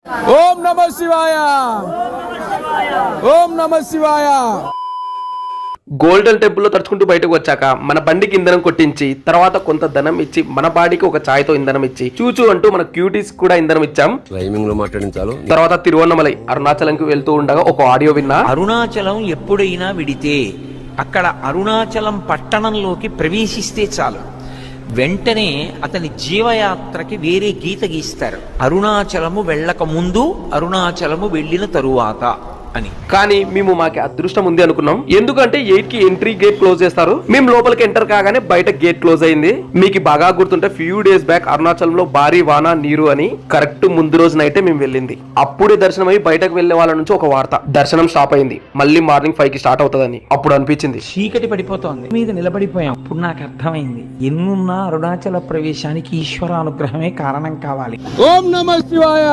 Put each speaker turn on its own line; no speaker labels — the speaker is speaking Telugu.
ఓం నమః శివాయ, ఓం నమః శివాయ.
గోల్డెన్ టెంపుల్ లో తడుచుకుంటూ బయటకు వచ్చాక మన బండికి ఇంధనం కొట్టించి తర్వాత కొంత ధనం ఇచ్చి మన బాడీకి ఒక ఛాయ్తో ఇంధనం ఇచ్చి చూచూ అంటూ మన క్యూటీస్ కూడా ఇంధనం ఇచ్చాం. తర్వాత తిరువన్నమలై అరుణాచలంకి వెళ్తూ ఉండగా ఒక ఆడియో విన్నా.
అరుణాచలం ఎప్పుడైనా విడితే అక్కడ అరుణాచలం పట్టణంలోకి ప్రవేశిస్తే చాలు, వెంటనే అతని జీవయాత్రకి వేరే గీత గీస్తారు. అరుణాచలము వెళ్ళక ముందు, అరుణాచలము వెళ్ళిన తరువాత అని. కానీ మేము మాకు అదృష్టం ఉంది అనుకున్నాం, ఎందుకంటే 8 కి ఎంట్రీ గేట్ క్లోజ్ చేస్తారు. మేము లోపలికి ఎంటర్ కాగానే బయట గేట్ క్లోజ్ అయింది. మీకు బాగా గుర్తుంటే ఫ్యూ డేస్ బ్యాక్ అరుణాచలంలో భారీ వాన నీరు అని కరెక్ట్ ముందు రోజు నైటే మేము వెళ్ళింది. అప్పుడే దర్శనం అయ్యి బయటకు వెళ్లే వాళ్ళ నుంచి ఒక వార్త, దర్శనం స్టాప్ అయింది, మళ్ళీ మార్నింగ్ 5 కి స్టార్ట్ అవుతుందని. అప్పుడు అనిపించింది చీకటి పడిపోతోంది, మీద నిలబడిపోయాం. అప్పుడు నాకు అర్థమైంది, ఎన్నున్నా అరుణాచల ప్రవేశానికి ఈశ్వర అనుగ్రహమే కారణం కావాలి.
ఓం నమః శివాయ.